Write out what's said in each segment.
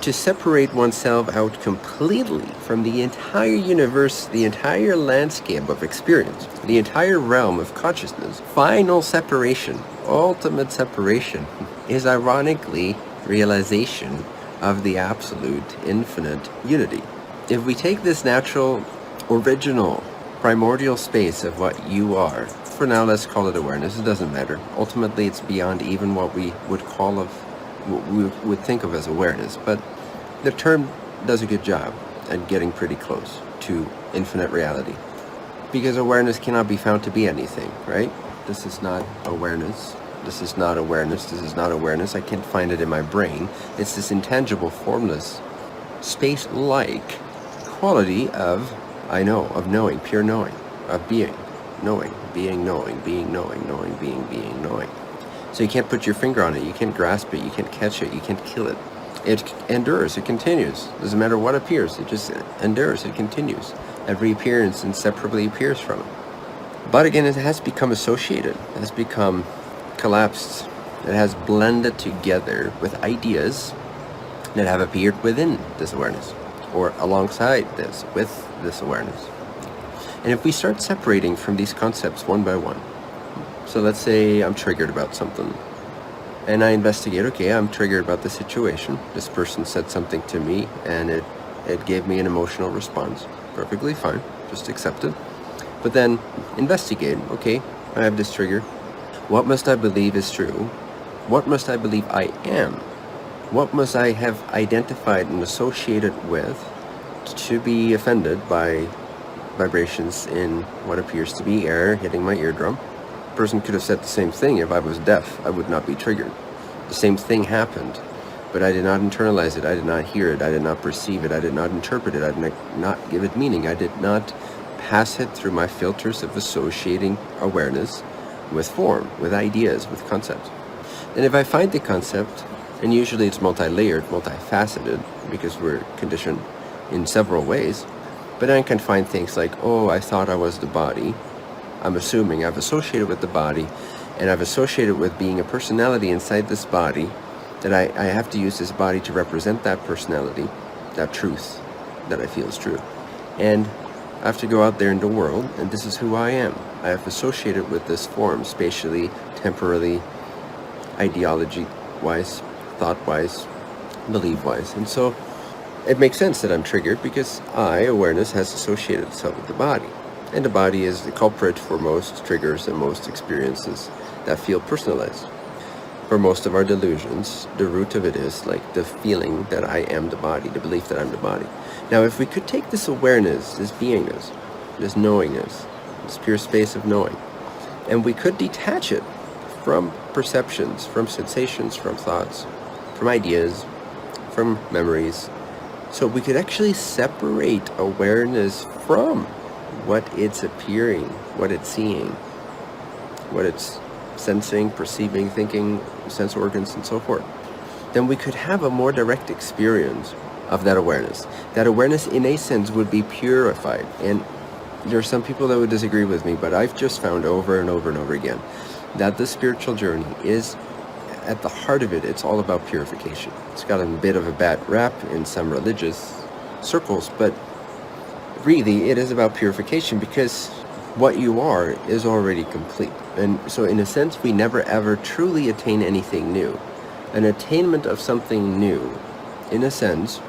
to separate oneself out completely from the entire universe, the entire landscape of experience, the entire realm of consciousness, final separation, ultimate separation, is ironically realization of the absolute infinite unity. If we take this natural, original, primordial space of what you are, for now let's call it awareness, it doesn't matter. Ultimately it's beyond even what we would call of, what we would think of as awareness, but the term does a good job at getting pretty close to infinite reality. Because awareness cannot be found to be anything, right? This is not awareness. This is not awareness. This is not awareness. I can't find it in my brain. It's this intangible, formless, space-like quality of I know, of knowing, pure knowing, of being, knowing, being, knowing, being, knowing, knowing, being, knowing. So you can't put your finger on it. You can't grasp it. You can't catch it. You can't kill it. It endures. It continues. Doesn't matter what appears. It just endures. It continues. Every appearance inseparably appears from it. But again, it has become associated. It has become collapsed. It has blended together with ideas that have appeared within this awareness, or alongside this, with this awareness. And if we start separating from these concepts one by one, so let's say I'm triggered about something, and I investigate, okay, I'm triggered about the situation. This person said something to me, and it gave me an emotional response. Perfectly fine, just accept it. But then investigate, okay, I have this trigger. What must I believe is true? What must I believe I am? What must I have identified and associated with to be offended by vibrations in what appears to be air hitting my eardrum? A person could have said the same thing. If I was deaf, I would not be triggered. The same thing happened, but I did not internalize it. I did not hear it. I did not perceive it. I did not interpret it. I did not give it meaning. I did not pass it through my filters of associating awareness with form, with ideas, with concepts. And if I find the concept, and usually it's multi-layered, multifaceted, because we're conditioned in several ways, but I can find things like, oh, I thought I was the body. I'm assuming I've associated with the body, and I've associated with being a personality inside this body, that I have to use this body to represent that personality, that truth that I feel is true. And I have to go out there in the world, and this is who I am. I have associated with this form, spatially, temporally, ideology-wise, thought-wise, belief-wise. And so it makes sense that I'm triggered because awareness, has associated itself with the body. And the body is the culprit for most triggers and most experiences that feel personalized. For most of our delusions, the root of it is like the feeling that I am the body, the belief that I'm the body. Now, if we could take this awareness, this beingness, this knowingness, this pure space of knowing, and we could detach it from perceptions, from sensations, from thoughts, from ideas, from memories, so we could actually separate awareness from what it's appearing, what it's seeing, what it's sensing, perceiving, thinking, sense organs, and so forth, then we could have a more direct experience of that awareness. That awareness, in a sense, would be purified. And there are some people that would disagree with me, but I've just found over and over and over again that the spiritual journey is, at the heart of it, it's all about purification. It's got a bit of a bad rap in some religious circles, but really it is about purification, because what you are is already complete. And so in a sense, we never ever truly attain anything new. An attainment of something new, in a sense,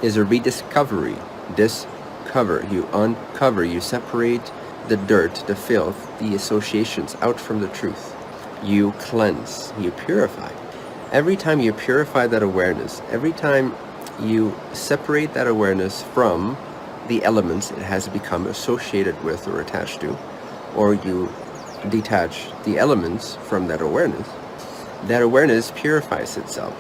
is a rediscovery. Discover, you uncover, you separate the dirt, the filth, the associations out from the truth. You cleanse, you purify. Every time you purify that awareness, every time you separate that awareness from the elements it has become associated with or attached to, or you detach the elements from that awareness purifies itself.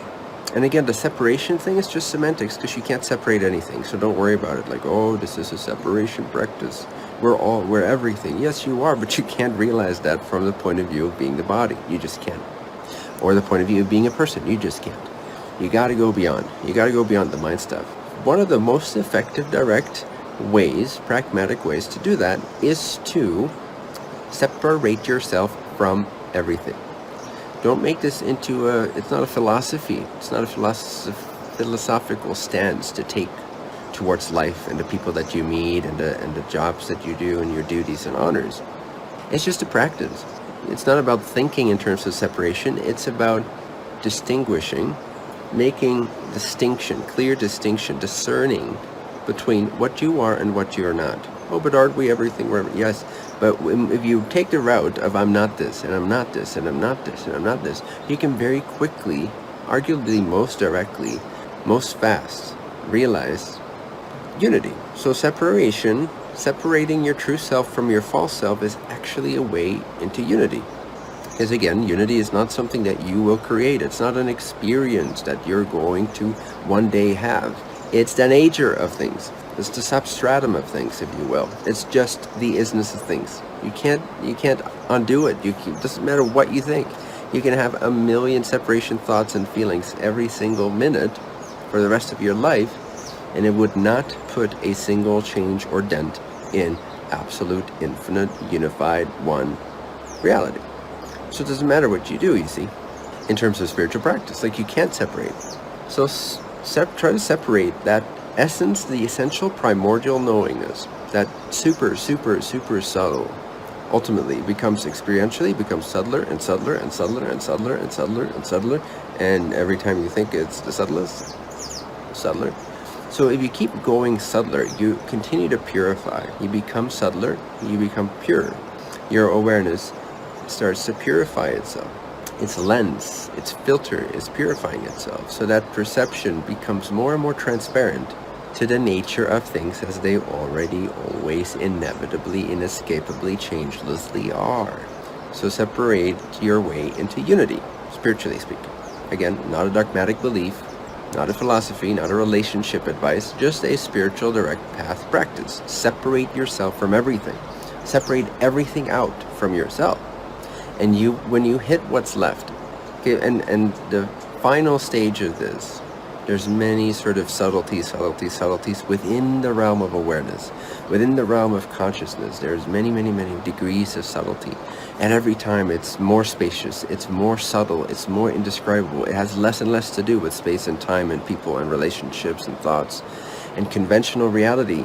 And again, the separation thing is just semantics, because you can't separate anything, so don't worry about it. Like, oh, this is a separation practice. We're everything. Yes, you are, but you can't realize that from the point of view of being the body. You just can't. Or the point of view of being a person. You just can't. You got to go beyond. You got to go beyond the mind stuff. One of the most effective, direct ways, pragmatic ways to do that is to separate yourself from everything. Don't make this into it's not a philosophy. It's not a philosophical stance to take towards life and the people that you meet and the jobs that you do and your duties and honors. It's just a practice. It's not about thinking in terms of separation. It's about distinguishing, making distinction, clear distinction, discerning between what you are and what you are not. Oh, but aren't we everything? Yes, but if you take the route of I'm not this, and I'm not this, and I'm not this, and I'm not this, you can very quickly, arguably most directly, most fast, realize unity. So separating your true self from your false self is actually a way into unity. Because again, unity is not something that you will create. It's not an experience that you're going to one day have. It's the nature of things. It's the substratum of things, if you will. It's just the isness of things. You can't undo it. It doesn't matter what you think. You can have a million separation thoughts and feelings every single minute for the rest of your life, and it would not put a single change or dent in absolute, infinite, unified, one reality. So it doesn't matter what you do, you see, in terms of spiritual practice. Like, you can't separate. So try to separate that essence, the essential primordial knowingness, that super subtle, ultimately becomes experientially, becomes subtler and subtler and subtler and subtler and subtler and subtler, and every time you think it's the subtlest, subtler. So if you keep going subtler, you continue to purify. You become subtler, you become pure. Your awareness starts to purify itself. Its lens, its filter is purifying itself, so that perception becomes more and more transparent to the nature of things as they already, always, inevitably, inescapably, changelessly are. So separate your way into unity, spiritually speaking. Again, not a dogmatic belief, not a philosophy, not a relationship advice, just a spiritual direct path practice. Separate yourself from everything. Separate everything out from yourself. And when you hit what's left, okay, and the final stage of this, there's many sort of subtleties within the realm of awareness, within the realm of consciousness. There's many degrees of subtlety. And every time it's more spacious, it's more subtle, it's more indescribable. It has less and less to do with space and time and people and relationships and thoughts and conventional reality.